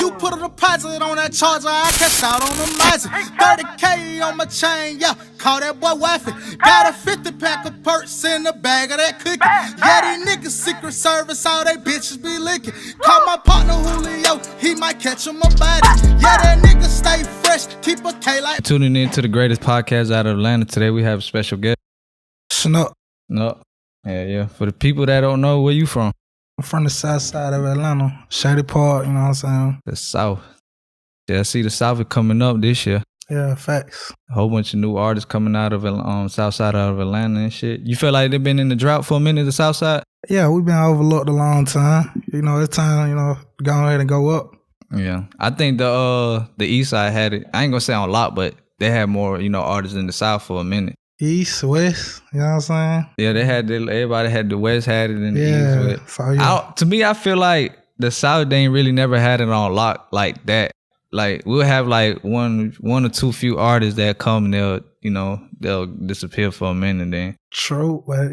You put a deposit on that charger, I cashed out on the Mazda. 30K on my chain, yeah, call that boy wifey. Got a 50 pack of perks in the bag of that cookie. Yeah, these niggas Secret Service, all they bitches be licking. Call my partner Julio, he might catch him a body. Yeah, that nigga stay fresh, keep a K like. Tuning in to the greatest podcast out of Atlanta. Today we have a special guest. Snuk. No. Yeah. For the people that don't know, where you from? I'm from the south side of Atlanta, Shady Park, you know what I'm saying? The South. Yeah, I see the South is coming up this year. Yeah, facts. A whole bunch of new artists coming out of South side of Atlanta and shit. You feel like they've been in the drought for a minute, the South side? Yeah, we've been overlooked a long time. You know, it's time, go ahead and go up. Yeah. I think the East side had it. I ain't gonna say on lock, but they had more, artists in the South for a minute. East, West, you know what I'm saying? Yeah, everybody had the West had it and the East. West. So, yeah. To me, I feel like the South, they ain't really never had it on lock like that. Like, we'll have like one or two few artists that come and they'll disappear for a minute then. True, but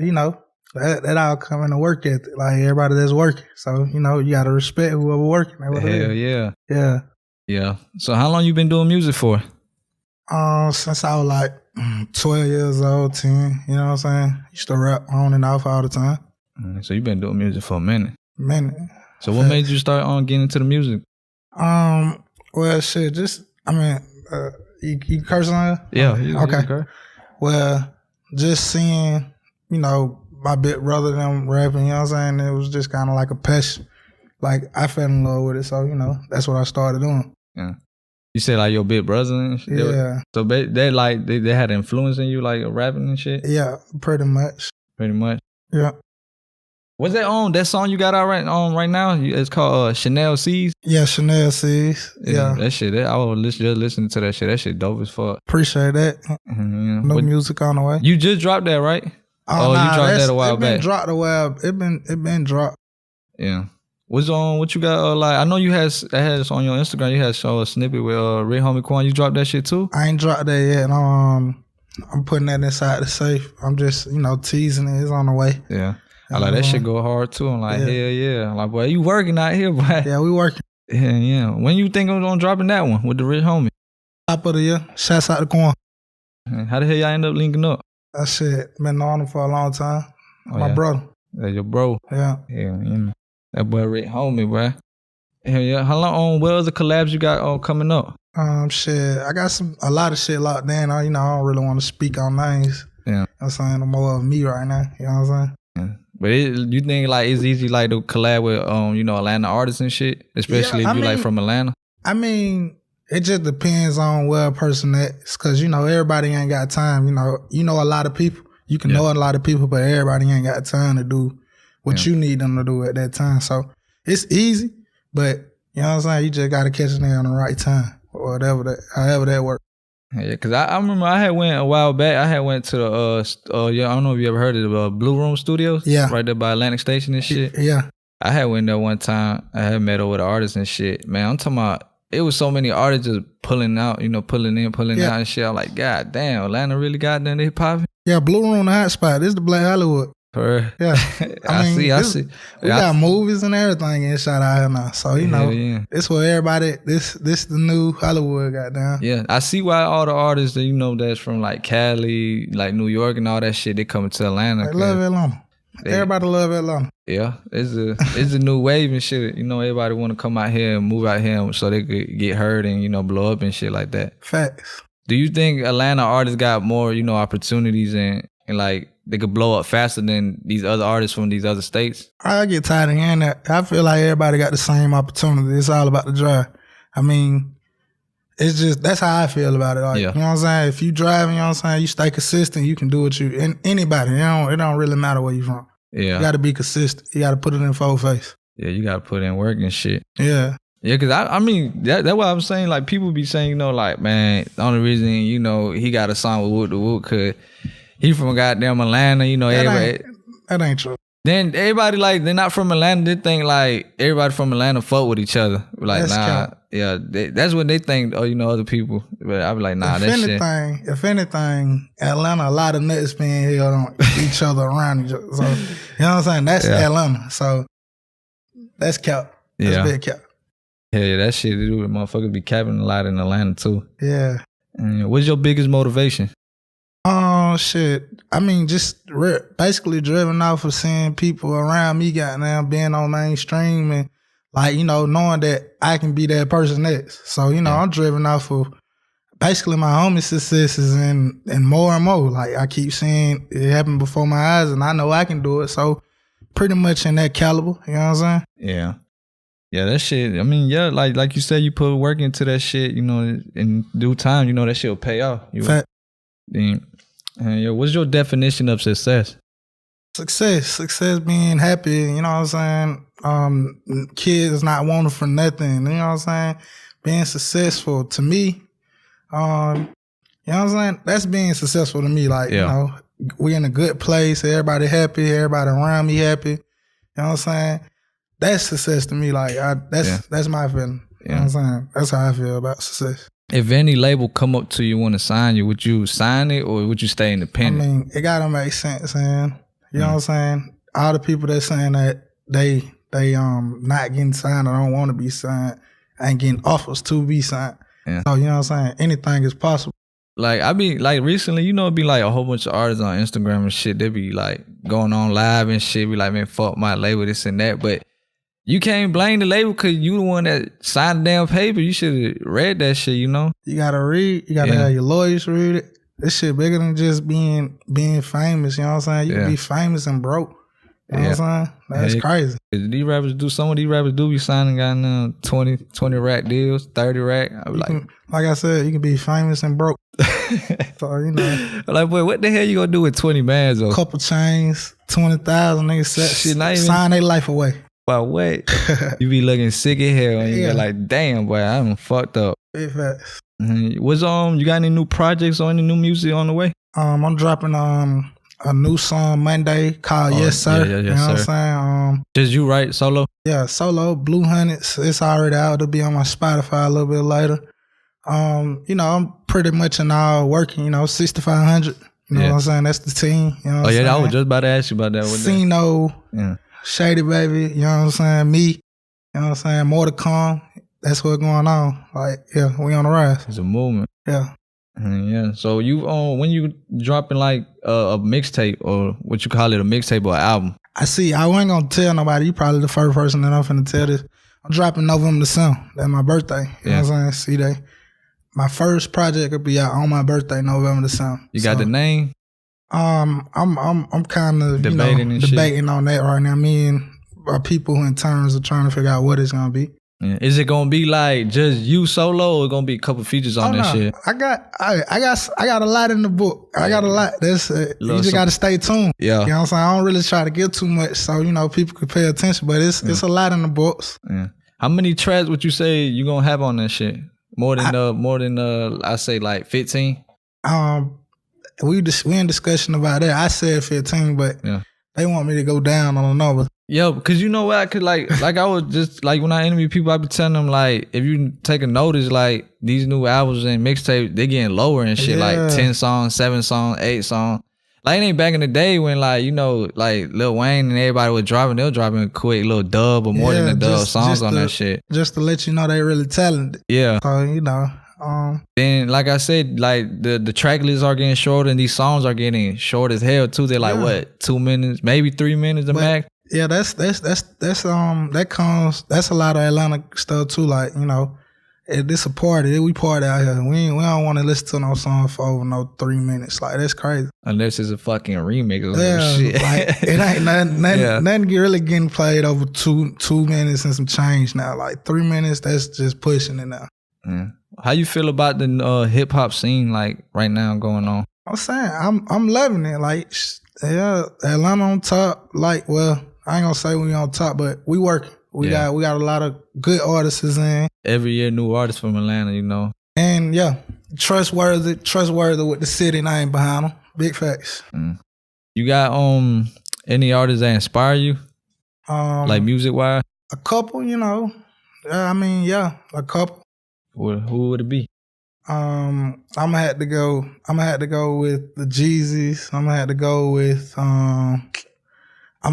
that all come into work ethic. Like, everybody that's working. So, you gotta respect whoever working. Hell yeah. Yeah. Yeah. So how long you been doing music for? Since I was like 12 years old, 10, you know what I'm saying? Used to rap on and off all the time. So you been doing music for a minute. So what made you start getting into the music? Well, shit, you curse on her? Yeah. Okay. Well, just seeing, my big brother them rapping, you know what I'm saying? It was just kind of like a passion. Like, I fell in love with it, so, that's what I started doing. Yeah. You said like your big brother and shit? Yeah. So they had influence in you, like rapping and shit? Yeah, pretty much. Pretty much? Yeah. What's that song you got out right now? It's called Chanel C's? Yeah, Chanel C's. Yeah. That shit, I was just listening to that shit. That shit dope as fuck. Appreciate that. Mm-hmm. No music on the way. You just dropped that, right? Oh, you dropped that a while back? It been dropped. Yeah. What you got, I know you had on your Instagram, you had show a snippet with Ray Homie Quan. You dropped that shit too? I ain't dropped that yet. I'm putting that inside the safe. I'm just, teasing it. It's on the way. Yeah. I like that shit go hard too. I'm like, hell yeah. I'm like, boy, you working out here, boy. Yeah, we working. Yeah. When you think I'm dropping that one with the Rich Homie? Top of the year. Shouts out to Quan. How the hell y'all end up linking up? That shit been on him for a long time. My brother. Yeah, your bro. Yeah. Yeah. That boy Rich Homie, boy. Hell yeah. How long what other collabs you got coming up? Shit. I got a lot of shit locked in. I don't really want to speak on names. Yeah. I'm saying I'm more of me right now. You know what I'm saying? Yeah. But you think like it's easy like to collab with Atlanta artists and shit, especially if you like from Atlanta? I mean, it just depends on where a person is, cause everybody ain't got time. You know a lot of people. You can know a lot of people, but everybody ain't got time to do what you need them to do at that time. So it's easy, but you know what I'm saying. You just gotta catch it there on the right time, or however that works. Yeah, cause I remember I had went a while back. I had went to the I don't know if you ever heard of the Blue Room Studios. Yeah, right there by Atlantic Station and shit. Yeah, I had went there one time. I had met up with an artist and shit. Man, I'm talking about it was so many artists just pulling out, pulling in, pulling out and shit. I'm like, God damn, Atlanta really got them hip hop. Yeah, Blue Room the hot spot. This is the Black Hollywood. Yeah, I see. We got movies and everything inside out here now. So, it's where everybody, this the new Hollywood goddamn. Yeah, I see why all the artists that, that's from like Cali, like New York and all that shit, they coming to Atlanta. They love Atlanta. Everybody love Atlanta. Yeah, it's a new wave and shit. Everybody want to come out here and move out here so they could get heard and, blow up and shit like that. Facts. Do you think Atlanta artists got more, opportunities and like they could blow up faster than these other artists from these other states? I get tired of hearing that. I feel like everybody got the same opportunity. It's all about the drive. I mean, it's just, that's how I feel about it. Like, you know what I'm saying? If you driving, you know what I'm saying, you stay consistent, you can do what and anybody, it don't really matter where you from. Yeah. You got to be consistent. You got to put it in full face. Yeah, you got to put in work and shit. Yeah. Yeah, because I mean, that's what I'm saying. Like, people be saying, like, man, the only reason, he got a song with Wood to Wood, because he from goddamn Atlanta, everybody. That ain't true. Then everybody, like, they're not from Atlanta. They think, like, everybody from Atlanta fuck with each other. Like, that's what they think, other people. But I be like, nah, that shit. If anything, Atlanta, a lot of nuts being held on each other around each other. So, you know what I'm saying? That's Atlanta. So, that's cap. That's big cap. Yeah, that shit, dude, motherfuckers be capping a lot in Atlanta too. Yeah. And what's your biggest motivation? Shit. I mean, just basically driven off of seeing people around me goddamn being on mainstream and like, knowing that I can be that person next. So, I'm driven off of basically my homie successes and more. Like I keep seeing it happen before my eyes and I know I can do it. So pretty much in that caliber, you know what I'm saying? Yeah. Yeah, that shit, I mean, yeah, like you said, you put work into that shit, in due time, that shit will pay off. Fact. What's your definition of success? Success being happy, you know what I'm saying? Kids not wanting for nothing, you know what I'm saying? Being successful to me, you know what I'm saying? That's being successful to me. Like, we in a good place, everybody happy, everybody around me happy, you know what I'm saying? That's success to me. Like, that's my feeling. You know what I'm saying? That's how I feel about success. If any label come up to you want to sign you, would you sign it or would you stay independent? I mean, it gotta make sense, man. You know what I'm saying? All the people that saying that they not getting signed or don't want to be signed, ain't getting offers to be signed. Yeah. So, you know what I'm saying? Anything is possible. Like, I be like recently, it'd be like a whole bunch of artists on Instagram and shit. They be like going on live and shit. Be like, man, fuck my label, this and that. But you can't blame the label because you the one that signed the damn paper. You should have read that shit, You gotta read. You gotta have your lawyers read it. This shit bigger than just being famous, you know what I'm saying? You can be famous and broke. You know what I'm saying? That's crazy. Some of these rappers do be signing goddamn 20 rack deals, 30 rack. I be like I said, you can be famous and broke. So, Like, boy, what the hell you gonna do with 20 bands though? Couple chains, 20,000 niggas sign their life away. But what? You be looking sick as hell and you're like, damn, boy, I'm fucked up. Big facts. What's you got any new projects or any new music on the way? I'm dropping a new song Monday called Yes Sir. Yeah, you know what I'm saying? Did you write solo? Yeah, solo, Blue Hundreds. It's already out. It'll be on my Spotify a little bit later. I'm pretty much in all working, 6,500. You know what I'm saying? That's the team. You know what I'm saying? I was just about to ask you about that. Sino, Shady Baby, you know what I'm saying? Me, you know what I'm saying? More to come. That's what's going on. Like, we on the rise. It's a movement. Yeah. Yeah. So you when you dropping like a mixtape or what you call it, a mixtape or an album? I ain't gonna tell nobody. You probably the first person that I'm finna tell this. I'm dropping November the 7th. That's my birthday. You know what I'm saying? My first project will be out on my birthday, November the 7th. You got the name? I'm kind of debating on that right now. Me and people in terms of trying to figure out what it's gonna be. Yeah. Is it gonna be like just you solo, or gonna be a couple features on that shit? I got a lot in the book. I got a lot. That's you just gotta stay tuned. Yeah, you know what I'm saying. I don't really try to give too much, so people can pay attention. But it's a lot in the books. Yeah. How many tracks would you say you gonna have on that shit? More than I say like 15. We in discussion about that. I said 15, but they want me to go down on a number. Yeah, because you know what, I could like I was just like when I interview people, I be telling them like if you take a notice, like these new albums and mixtapes, they getting lower and shit, like 10 songs, 7 songs, 8 songs. Like it ain't back in the day when like like Lil Wayne and everybody was dropping, they'll drop a quick little dub or more than a dub songs on that shit. Just to let you know they really talented. Yeah. So then like I said, like the track lists are getting shorter and these songs are getting short as hell too. They're like what, 2 minutes, maybe 3 minutes the max. Yeah, that's a lot of Atlanta stuff too. Like, it's a party. We party out here. We don't want to listen to no song for over 3 minutes. Like, that's crazy. Unless it's a fucking remix or some shit. Like, it ain't nothing really getting played over two minutes and some change now. Like 3 minutes, that's just pushing it now. Yeah. How you feel about the hip hop scene like right now going on? I'm saying I'm loving it. Like, Atlanta on top. Like, well, I ain't gonna say we on top, but we working. We got a lot of good artists in. Every year, new artists from Atlanta, And trustworthy with the city name behind them. Big facts. You got any artists that inspire you? Like music wise? A couple, a couple. Who would it be? I'm gonna have to go with the Jeezys. I'm gonna have to go with I'm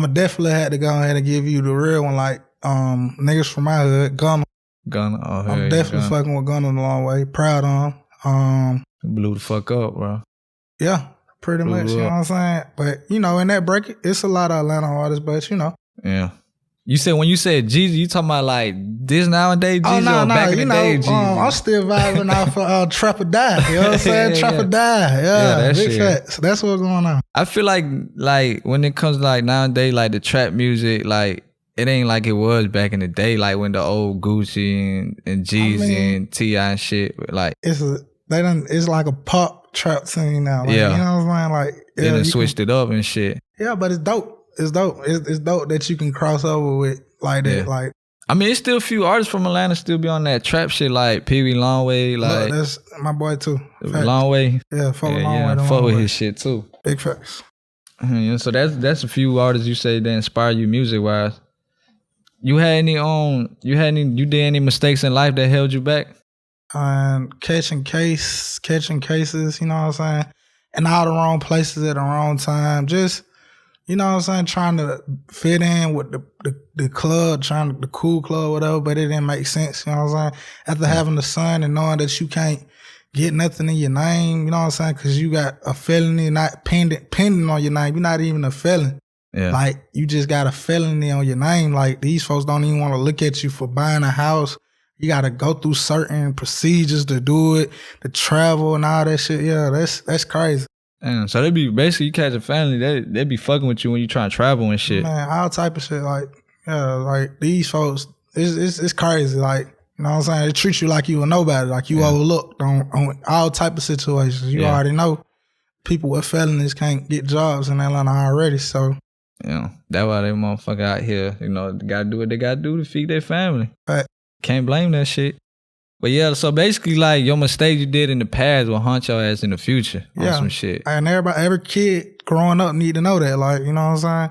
gonna definitely have to go ahead and give you the real one, like niggas from my hood, Gunna. Gunna. Oh, I'm definitely fucking with Gunna a long way. Proud of him. Blew the fuck up, bro. Yeah, pretty much. You know what I'm saying? But, you know, in that break, it's a lot of Atlanta artists, but, you know. Yeah. You said, when you said Jeezy, you talking about like this nowadays Jeezy or back in the day Jeezy? I'm still vibing off of Trap or Die. You know what I'm saying? Trap or Die. Yeah, big facts. That's what's going on. I feel like when it comes to like nowadays, like the trap music, like it ain't like it was back in the day, like when the old Gucci and Jeezy and T.I. and shit. Like it's like a pop trap scene now. Like, yeah. You know what I'm saying? Like they done switched it up and shit. Yeah, but it's dope. It's dope. It's dope that you can cross over with like that. Yeah. Like, I mean, it's still a few artists from Atlanta still be on that trap shit, like Pee Wee Longway. Like, look, that's my boy too. Longway. Yeah, fuck with Longway. Yeah, fuck with his shit too. Big facts. Yeah, so that's a few artists you say that inspire you music wise. You did any mistakes in life that held you back? Catching cases, you know what I'm saying? In all the wrong places at the wrong time. Just, you know what I'm saying, trying to fit in with the club, the cool club, whatever, but it didn't make sense, you know what I'm saying? After having the son and knowing that you can't get nothing in your name, you know what I'm saying? Because you got a felony not pending on your name. You're not even a felon. Yeah. Like, you just got a felony on your name. Like, these folks don't even want to look at you for buying a house. You got to go through certain procedures to do it, to travel and all that shit. Yeah, that's crazy. Damn, so they be basically, you catch a family, they be fucking with you when you trying to travel and shit. Man, all type of shit. Like, yeah, like these folks, it's crazy. Like, you know what I'm saying? They treat you like you a nobody, like you overlooked on all type of situations. You already know people with felonies can't get jobs in Atlanta already, so. Yeah, that's why they motherfucker out here, you know, gotta do what they gotta do to feed their family. Right. Can't blame that shit. But yeah, so basically, like, your mistakes you did in the past will haunt your ass in the future on some shit. And every kid growing up need to know that. Like, you know what I'm saying?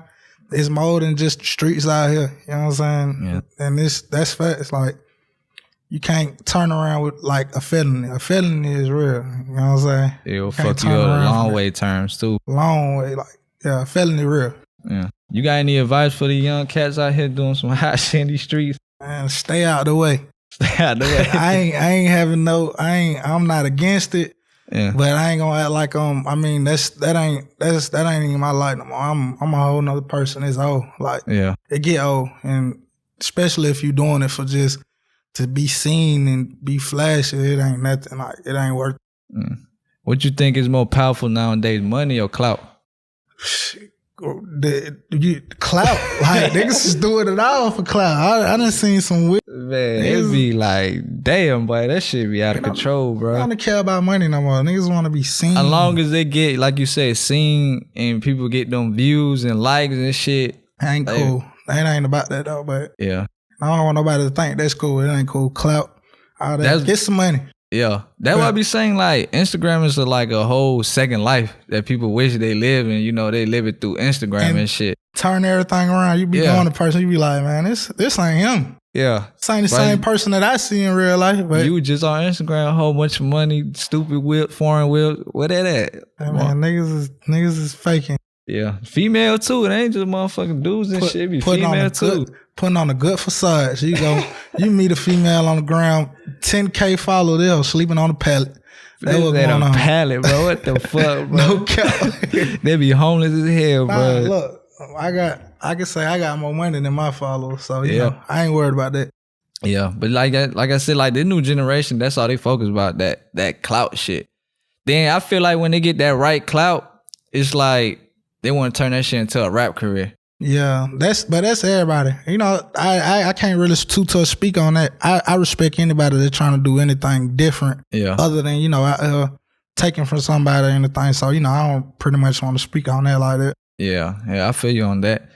It's more than just the streets out here. You know what I'm saying? Yeah. And that's fact. It's like, you can't turn around with, like, a felony. A felony is real. You know what I'm saying? It'll fuck you up long way terms, too. Long way. Like, yeah, a felony real. Yeah. You got any advice for the young cats out here doing some hot shit in these streets? Man, stay out the way. Stay out the way. I'm not against it. Yeah. But I ain't gonna act like I mean that ain't even my life no more. I'm a whole nother person. It's old. Like it get old. And especially if you doing it for just to be seen and be flashy, it ain't nothing. Like, it ain't worth it. Mm. What you think is more powerful nowadays, money or clout? The clout, like niggas is doing it all for clout. I done seen some weird. Man, it be like, damn, boy, that shit be out of control, bro. I don't care about money no more. Niggas want to be seen. As long as they get, like you said, seen and people get them views and likes and shit. Ain't cool. It ain't about that though, but yeah, I don't want nobody to think that's cool. It ain't cool. Clout, all that. Get some money. Yeah, that's why I be saying, like, Instagram is like a whole second life that people wish they live in. You know, they live it through Instagram and shit. Turn everything around. You be going to person, you be like, man, this ain't him. Yeah. This ain't the same person that I see in real life. But you just on Instagram, a whole bunch of money, stupid whip, foreign whip, where that at? Man, niggas is faking. Yeah. Female too. It ain't just motherfucking dudes and shit. It be female too. Putting on a good facade. So you meet a female on the ground, 10K follow them, sleeping on a pallet. That was on a pallet, bro. What the fuck, bro? No cap. They be homeless as hell, bro. Look, I can say I got more money than my followers, so you know, I ain't worried about that. Yeah, but like I said, like the new generation, that's all they focus about, that clout shit. Then I feel like when they get that right clout, it's like they want to turn that shit into a rap career. Yeah, that's everybody. You know, I can't really too tough speak on that. I respect anybody that's trying to do anything different. Yeah. Other than, you know, taking from somebody or anything. So, you know, I don't pretty much want to speak on that like that. Yeah, I feel you on that.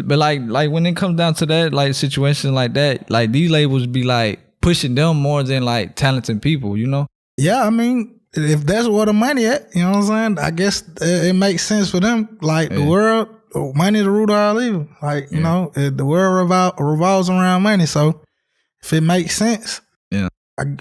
But like when it comes down to that, like situation like that, like these labels be like pushing them more than like talented people, you know? Yeah, I mean, if that's where the money at, you know what I'm saying? I guess it makes sense for them. Like the world, money the root of all evil. Like, you know, the world revolves around money. So if it makes sense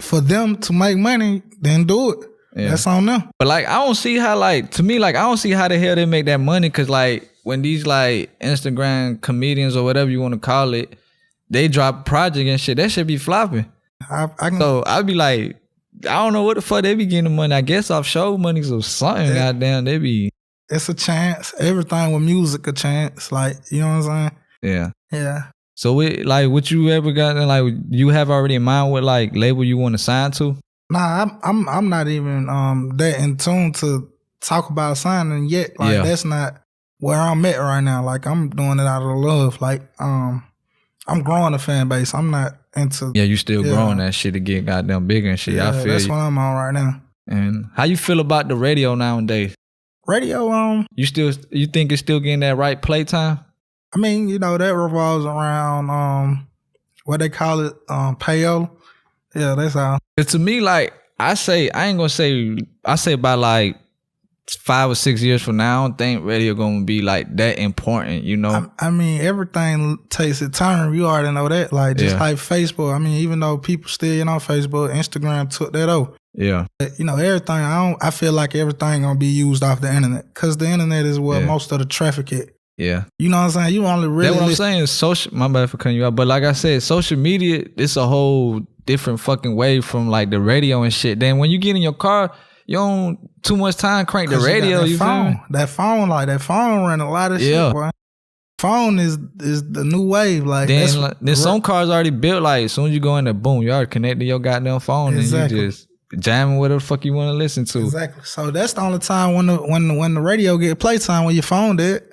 for them to make money, then do it. Yeah. That's on them. But like, I don't see how, like, to me, like, I don't see how the hell they make that money. Cause like when these like Instagram comedians or whatever you want to call it, they drop project and shit, that shit be flopping. I can, So I'd be like, I don't know what the fuck they be getting the money. I guess off show money or something. Yeah. Goddamn, they be. it's a chance. Everything with music a chance. Like, you know what I'm saying? Yeah. Yeah. So what you ever got? Like you have already in mind what like label you want to sign to? Nah, I'm not even that in tune to talk about signing yet. Like that's not where I'm at right now. Like I'm doing it out of love. Like I'm growing a fan base. I'm not into. Yeah, you still growing that shit to get goddamn bigger and shit. Yeah, I feel that's you. what I'm on right now. And how you feel about the radio nowadays? Radio, You think it's still getting that right playtime? I mean, you know, that revolves around what they call it, payo. Yeah, that's how. Cause to me, like I say about like 5 or 6 years from now, I don't think radio gonna be like that important, you know? I mean, everything takes a turn. You already know that. Like just like Facebook. I mean, even though people still, you know, Facebook, Instagram took that over. Yeah. You know, everything. I feel like everything gonna be used off the internet, cause the internet is where most of the traffic is. Yeah. You know what I'm saying? You only really. That's what I'm saying. Social. My bad for cutting you out, but like I said, social media, it's a whole different fucking way from like the radio and shit. Then when you get in your car, you don't too much time crank the radio. You phone, that phone run a lot of shit, boy. Phone is the new wave. Like then some cars already built. Like as soon as you go in there, boom, you already connect to your goddamn phone, and you just jamming whatever the fuck you want to listen to. Exactly. So that's the only time when the radio get playtime when your phone did.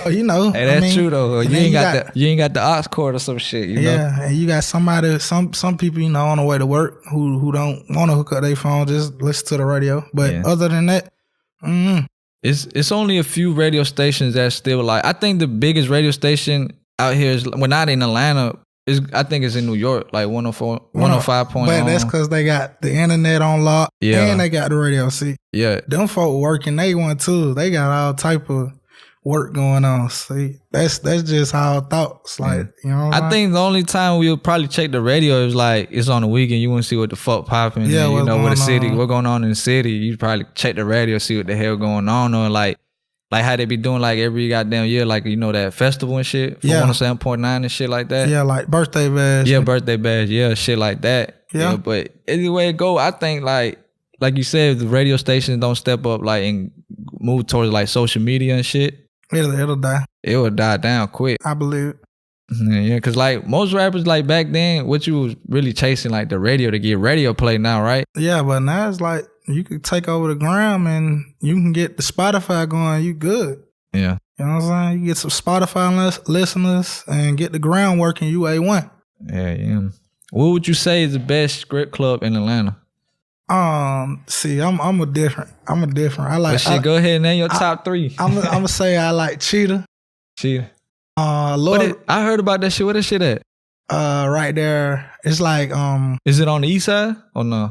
Oh, you know. Hey, that's true though. You ain't got the aux cord or some shit. You know? And you got somebody, some people, you know, on the way to work who don't want to hook up their phone, just listen to the radio. But other than that, it's only a few radio stations that still like. I think the biggest radio station out here is, well, not in Atlanta. I think it's in New York, like 104, 105. But that's because they got the internet on lock, and they got the radio. See, them folk working, they want too. They got all type of work going on. See, that's just how I thought. It's like, you know what I think the only time we'll probably check the radio is like it's on the weekend. You want to see what the fuck popping. Yeah, you know, what going on in the city. You probably check the radio, see what the hell going on, or like how they be doing like every goddamn year, like, you know, that festival and shit from 107.9 and shit like that. Yeah, like birthday bash. Yeah, birthday bash. Yeah, shit like that. Yeah, but anyway it go, I think like you said, if the radio stations don't step up like and move towards like social media and shit, it'll die. It will die down quick. I believe it. Yeah, cause like most rappers like back then, what you was really chasing like the radio to get radio play now, right? Yeah, but now it's like you could take over the gram and you can get the Spotify going. You good? Yeah. You know what I'm saying? You get some Spotify listeners and get the ground working. You A1. Yeah. What would you say is the best script club in Atlanta? See, I'm a different. I like. But go ahead and name your top three. I'm gonna say I like Cheetah. Lord, I heard about that shit. Where that shit at? Right there. It's like Is it on the east side or no?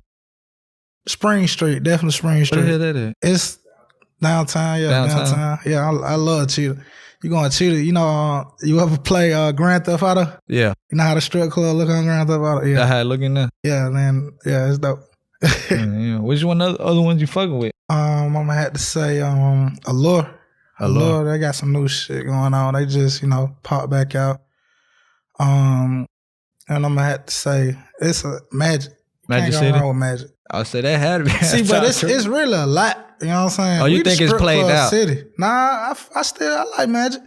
Spring Street, definitely Spring Street. Where the hell that is? It's downtown. Yeah, downtown. Yeah, I love Cheetah. You going to Cheetah? You know, you ever play Grand Theft Auto? Yeah. You know how the strip club look on Grand Theft Auto? Yeah. I had looking there. Yeah, man. Yeah, it's dope. Yeah. Which one of the other ones you fucking with? I'm gonna have to say Allure. They got some new shit going on. They just, you know, pop back out. And I'm gonna have to say it's a Magic. Magic City. Can't go wrong with Magic. I would say that had to be. See, but it's really a lot. You know what I'm saying? Oh, you think it's played out? City. Nah, I like Magic.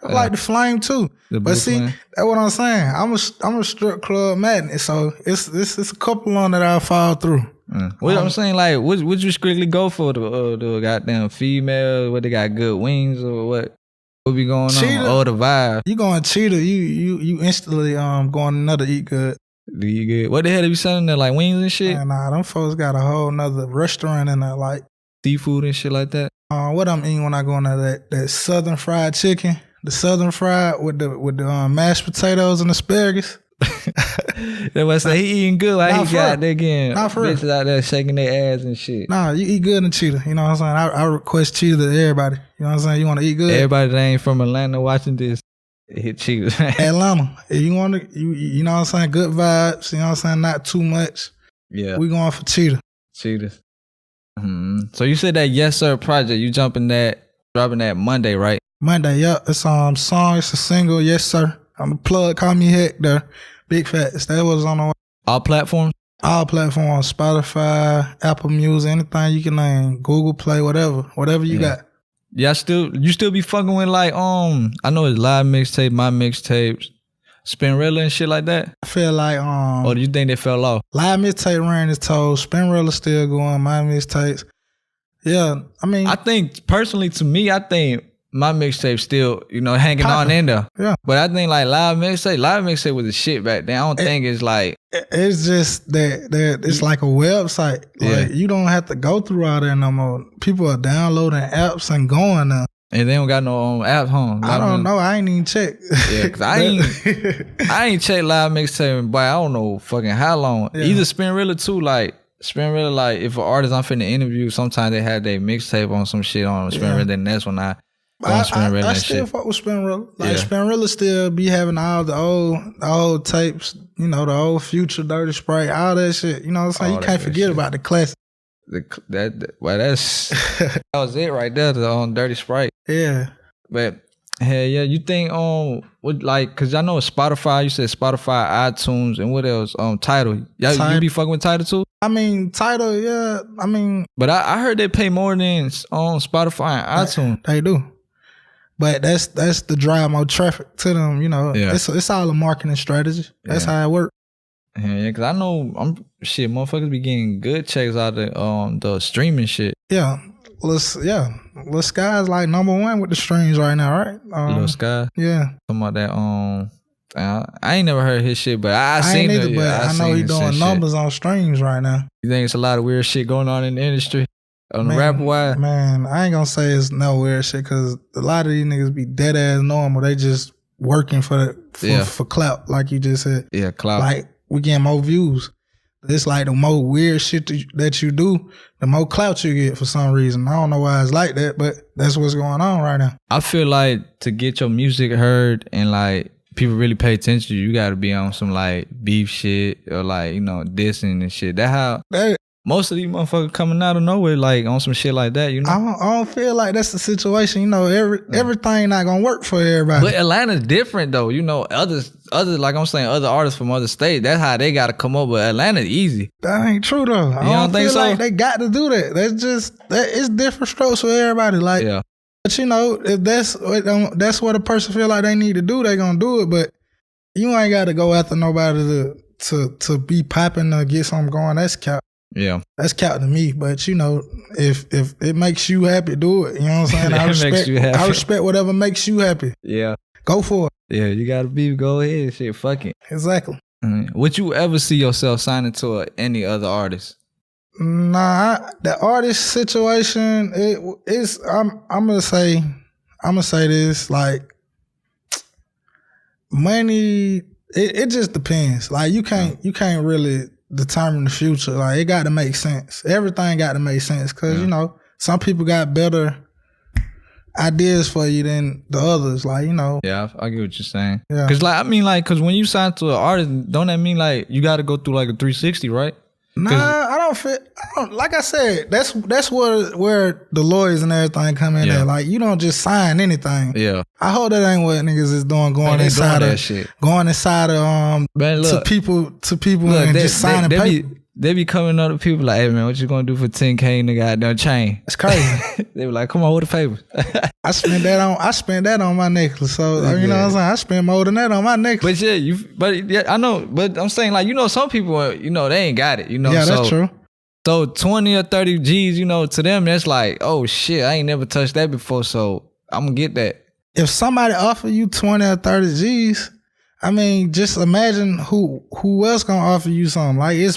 I like the Flame too. But see, that's what I'm saying. I'm a strip club madness. So it's a couple on that I'll fall through. What I'm saying, like, would you strictly go for the goddamn female? What, they got good wings or what? What be going on? Or the vibe? You going Cheetah? You instantly going another eat good. Do you good? What the hell are you selling there, like wings and shit? Nah, them folks got a whole nother restaurant in there, like seafood and shit like that. What I'm eating when I go in there, that Southern fried chicken, the Southern fried with the mashed potatoes and asparagus. They must say he eating good. Like he got there again. Not for bitches out there shaking their ass and shit. Nah, you eat good in Cheetah. You know what I'm saying? I request Cheetah to everybody. You know what I'm saying? You want to eat good? Everybody that ain't from Atlanta watching this, hit Cheetah. Atlanta. If you want to, you know what I'm saying? Good vibes. You know what I'm saying? Not too much. Yeah. We going for Cheetah. Cheetah. So you said that Yes Sir project, you dropping that Monday, right? Monday, yeah. It's song. It's a single, Yes Sir. I'm a plug. Call me Hector. Big facts. That was on the All platforms? all platforms, Spotify, Apple Music, anything you can name, Google Play, whatever you got. Yeah, you still be fucking with like I know it's live mixtape, my mixtapes, Spinrilla and shit like that. I feel like Or do you think they fell off? live mixtape ran its toes, Spinrilla still going, my mixtapes. Yeah, I mean, I think personally, to me, I think my mixtape still, hanging on in there. Yeah. But I think like live mixtape was the shit back then. I don't think it's like it's just that it's like a website. Like you don't have to go through all that no more. People are downloading apps and going now. and they don't got no app home. I don't know. I ain't even check. Yeah, cause I ain't checked live mixtape, but I don't know fucking how long. Yeah. Either Spinrilla too, like Spinrilla, like if an artist I'm finna interview, sometimes they had their mixtape on some shit on Spinrilla, then that's when I I and still shit. fuck with Spinrilla. Like Yeah. Spinrilla still be having all the old tapes, the old Future, Dirty Sprite, all that shit. You know what I'm saying? All You that can't good forget shit. about the classic. That that was it right there, the Dirty Sprite. Yeah. But hell yeah, you think what, like, cause I know it's Spotify, you said Spotify, iTunes, and what else? Tidal. Yeah, Tidal. you be fucking with Tidal too? I mean, Tidal, yeah. I mean, But I heard they pay more than on Spotify and iTunes. they do. But that's the drive more traffic to them, Yeah. It's all a marketing strategy. That's how it works. Yeah, cause I know motherfuckers be getting good checks out of the streaming shit. Yeah. Lil Sky's like number one with the streams right now, right? Lil Sky, Yeah. talking about that. I ain't never heard his shit, but I seen ain't it. either, but I know he doing numbers on streams right now. You think it's a lot of weird shit going on in the industry? On the rapper wise? Man, I ain't gonna say it's no weird shit because a lot of these niggas be dead ass normal. They just working for clout, like you just said. Yeah, clout. Like we getting more views. It's like the more weird shit that you do, the more clout you get for some reason. I don't know why it's like that, but that's what's going on right now. I feel like to get your music heard and like people really pay attention to you, you gotta be on some like beef shit or like, dissing and shit. That how most of these motherfuckers coming out of nowhere, like on some shit like that, I don't feel like that's the situation. Everything not gonna work for everybody. But Atlanta's different though. Others like I'm saying, other artists from other states, that's how they gotta come up. But Atlanta's easy. That ain't true though. I don't think feel like they got to do that. It's different strokes for everybody. Like, yeah. But if that's what a person feel like they need to do, they gonna do it. But you ain't got to go after nobody to be popping or get something going. That's cap. Yeah. That's cap to me. But if it makes you happy, do it. You know what I'm saying? I respect whatever makes you happy. Yeah. Go for it. Yeah, you gotta go ahead. Shit, fuck it. Exactly. Would you ever see yourself signing to any other artist? Nah, the artist situation, I'm gonna say this, like, money, it just depends. Like you can't really determine the future. Like it got to make sense. Everything got to make sense because some people got better ideas for you than the others. Like Yeah, I get what you're saying. Yeah. Cause when you sign to an artist, don't that mean like you got to go through like a 360, right? Nah, I don't. Like I said, that's where the lawyers and everything come in. There. Like you don't just sign anything. Yeah. I hope that ain't what niggas is doing. Going inside of to people and just signing paper. They be coming up to people like, hey man, what you gonna do for 10K in the goddamn chain? It's crazy. They be like, come on, with the papers. I spent that on my necklace. So you know what I'm saying? I spent more than that on my necklace. But I know, but I'm saying like, some people, they ain't got it, Yeah, that's true. So 20 or 30 G's, to them, that's like, oh shit, I ain't never touched that before, so I'm gonna get that. If somebody offer you 20 or 30 G's, I mean, just imagine who else gonna offer you something. Like it's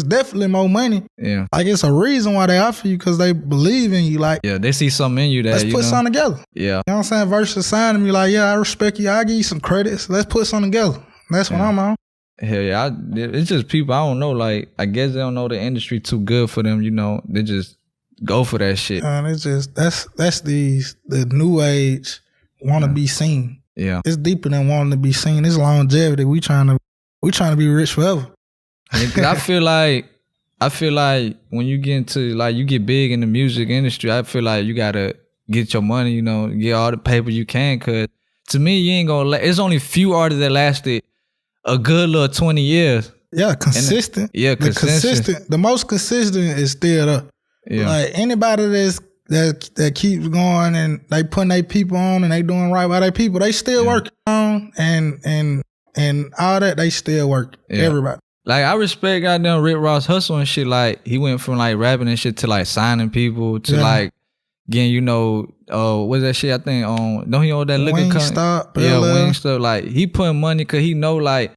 definitely more money. Yeah. Like it's a reason why they offer you because they believe in you. Like they see something in you that let's put something together. Yeah. You know what I'm saying? Versus signing me like, yeah, I respect you. I'll give you some credits. Let's put something together. That's what I'm on. Hell yeah. It's just people, I don't know, like I guess they don't know the industry too good for them, they just go for that shit. And it's just that's the new age wanna be seen. Yeah. It's deeper than wanting to be seen. It's longevity. We trying to be rich forever. I feel like when you get into like you get big in the music industry, I feel like you gotta get your money, get all the paper you can, cause to me, you ain't gonna. It's only few artists that lasted a good little 20 years. Yeah, consistent. The most consistent is still there. Yeah. Like anybody that keeps going and they putting their people on and they doing right by their people, they still working on and all that, they still work. Yeah. Everybody. Like I respect goddamn Rick Ross hustle and shit. Like he went from like rapping and shit to like signing people to like getting, you know, what's that shit I think don't he own that liquor company? Wingstop. Like he putting money cause he know like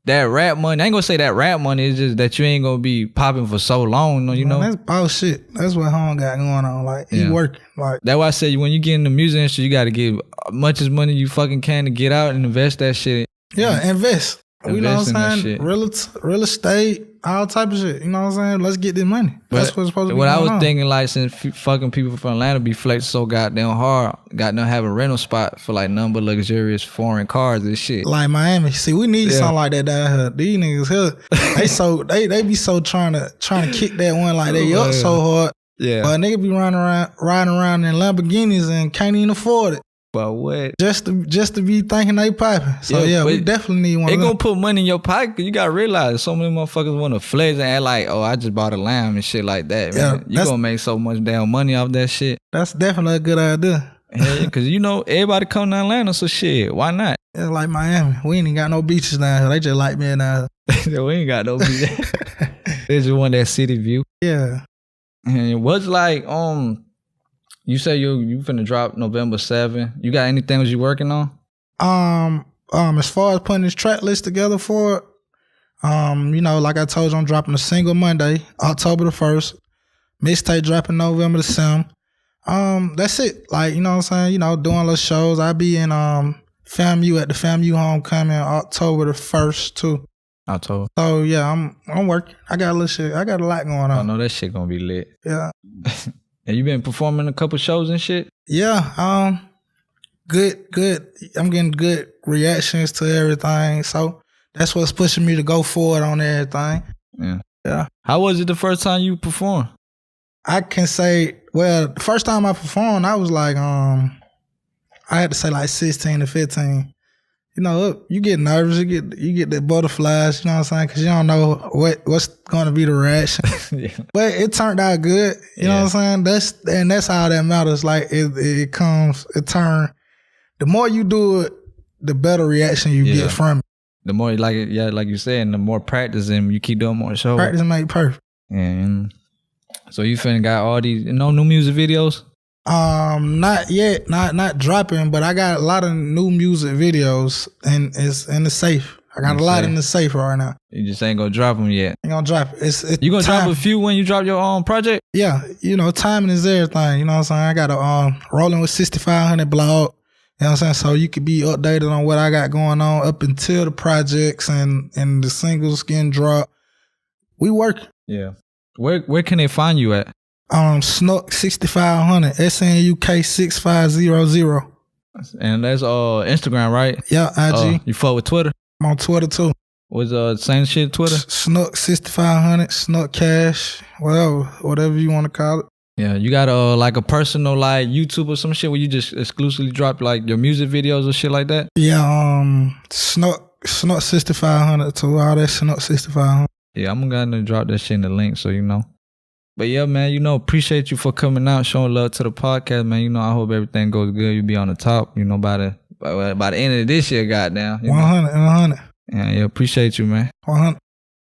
that rap money. I ain't gonna say that rap money is just that you ain't gonna be popping for so long, you know? That's bullshit. That's what Home got going on. Like he working. Like that's why I say when you get in the music industry, you gotta get as much as money you fucking can to get out and invest that shit. Yeah, invest. You know what I'm saying? Real estate, all type of shit. You know what I'm saying? Let's get this money. That's what's supposed to be going on. What I was thinking, like, since fucking people from Atlanta be flexing so goddamn hard, goddamn have a rental spot for like number luxurious foreign cars and shit. Like Miami. See, we need something like that down here. These niggas here, they be so trying to kick that one like they up so hard. Yeah. But nigga be riding around in Lamborghinis and can't even afford it. But what? Just to be thinking they popping. So we definitely need one. They gonna put money in your pocket. You gotta realize so many motherfuckers want to flex and act like, oh, I just bought a lamb and shit like that. Man. You gonna make so much damn money off that shit. That's definitely a good idea. Yeah, cause you know everybody come to Atlanta, so shit, why not? It's like Miami. We ain't got no beaches down here. They just like me down here. We ain't got no beaches. They just want that city view. Yeah. And what's like you say you finna drop November 7. You got anything that you working on? As far as putting this track list together for it, you know, like I told you, I'm dropping a single Monday, October the 1st. Mixtape dropping November the 7th. That's it. Like, you know what I'm saying? You know, doing little shows. I'll be in FAMU at the FAMU homecoming October the 1st too. October. So yeah, I'm working. I got a little shit. I got a lot going on. I know that shit gonna be lit. Yeah. And you been performing a couple shows and shit? Yeah, good. I'm getting good reactions to everything. So that's what's pushing me to go forward on everything. Yeah. How was it the first time you performed? I can say, well, the first time I performed, I was like, I had to say like 16 to 15. You know, you get nervous, you get the butterflies, you know what I'm saying? Because you don't know what's going to be the reaction. Yeah. But it turned out good, you know what I'm saying? That's all that matters. Like it the more you do it, the better reaction you get from it. The more like you said, and the more practice and you keep doing more shows. Practice make perfect. And so you finna got all these new music videos? Not yet, not dropping, but I got a lot of new music videos and it's in the safe. I got a lot in the safe right now. You just ain't gonna drop them yet. Ain't gonna drop it. It's you gonna drop a few when you drop your own project? Yeah, you know, timing is everything. You know what I'm saying? I got a Rolling with 6500 blog. You know what I'm saying? So you could be updated on what I got going on up until the projects and the singles getting dropped. We work. Yeah. Where can they find you at? Snuk 6500, SNUK 6500. And that's Instagram, right? Yeah, IG. You fuck with Twitter? I'm on Twitter too. What's same shit Twitter? Snuk 6500, Snuk Cash, whatever you want to call it. Yeah, you got like a personal like YouTube or some shit where you just exclusively drop like your music videos or shit like that? Yeah, Snuk 6500 too. All that Snuk 6500. Yeah, I'm gonna drop that shit in the link so you know. But yeah, man, you know, appreciate you for coming out, showing love to the podcast, man. You know, I hope everything goes good. You be on the top, you know, by the end of this year, goddamn. 100. Yeah, appreciate you, man. 100.